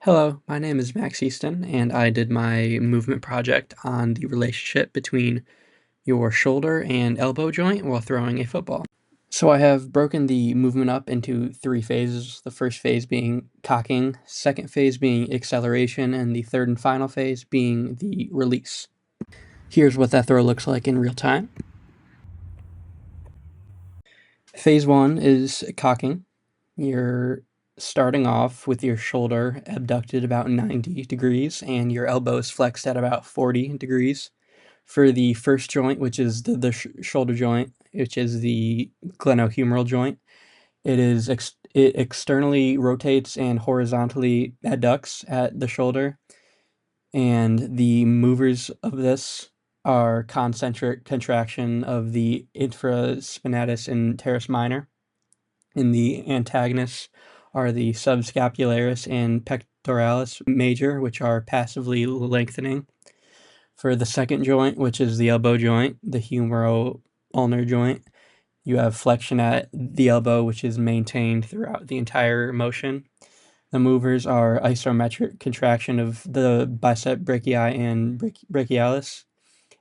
Hello, my name is Max Easton, and I did my movement project on the relationship between your shoulder and elbow joint while throwing a football. So I have broken the movement up into 3 phases, the first phase being cocking, second phase being acceleration, and the third and final phase being the release. Here's what that throw looks like in real time. Phase 1 is cocking. You're starting off with your shoulder abducted about 90 degrees and your elbows flexed at about 40 degrees. For the first joint, which is the shoulder joint, which is the glenohumeral joint, it externally rotates and horizontally adducts at the shoulder, and the movers of this are concentric contraction of the infraspinatus and teres minor, and the antagonists are the subscapularis and pectoralis major, which are passively lengthening. For the second joint, which is the elbow joint, the humero-ulnar joint, you have flexion at the elbow, which is maintained throughout the entire motion. The movers are isometric contraction of the bicep brachii and brachialis,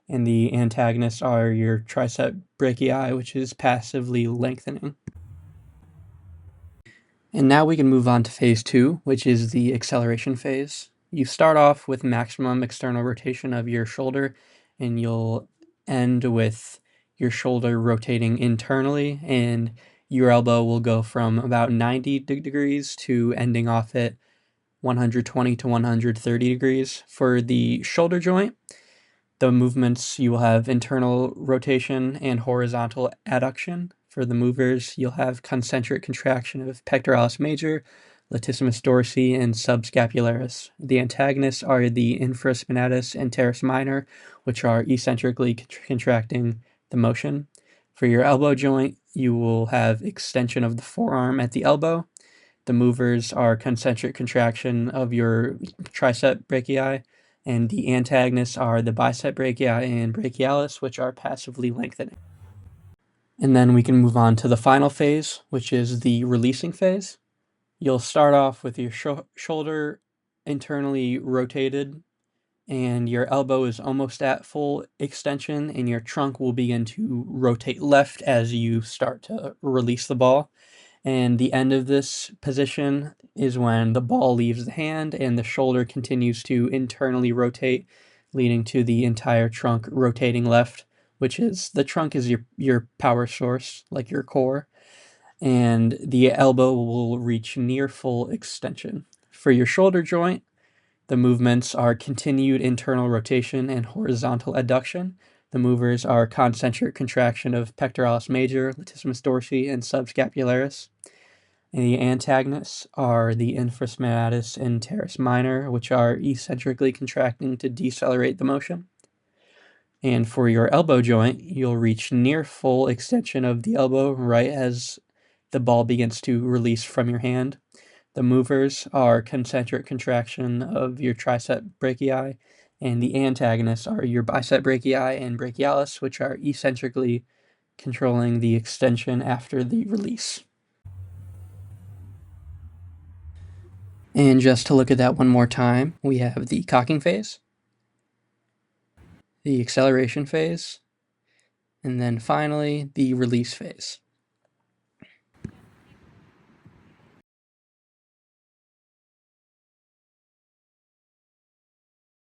and the antagonists are your tricep brachii, which is passively lengthening. And now we can move on to phase 2, which is the acceleration phase. You start off with maximum external rotation of your shoulder, and you'll end with your shoulder rotating internally, and your elbow will go from about 90 degrees to ending off at 120 to 130 degrees. For the shoulder joint, the movements, you will have internal rotation and horizontal adduction. For the movers, you'll have concentric contraction of pectoralis major, latissimus dorsi, and subscapularis. The antagonists are the infraspinatus and teres minor, which are eccentrically contracting the motion. For your elbow joint, you will have extension of the forearm at the elbow. The movers are concentric contraction of your tricep brachii, and the antagonists are the bicep brachii and brachialis, which are passively lengthening. And then we can move on to the final phase, which is the releasing phase. You'll start off with your shoulder internally rotated, and your elbow is almost at full extension, and your trunk will begin to rotate left as you start to release the ball. And the end of this position is when the ball leaves the hand and the shoulder continues to internally rotate, leading to the entire trunk rotating left, which is the trunk is your power source, like your core, and the elbow will reach near full extension. For your shoulder joint, the movements are continued internal rotation and horizontal adduction. The movers are concentric contraction of pectoralis major, latissimus dorsi, and subscapularis. And the antagonists are the infraspinatus and teres minor, which are eccentrically contracting to decelerate the motion. And for your elbow joint, you'll reach near full extension of the elbow right as the ball begins to release from your hand. The movers are concentric contraction of your tricep brachii, and the antagonists are your bicep brachii and brachialis, which are eccentrically controlling the extension after the release. And just to look at that one more time, we have the cocking phase, the acceleration phase, and then finally the release phase.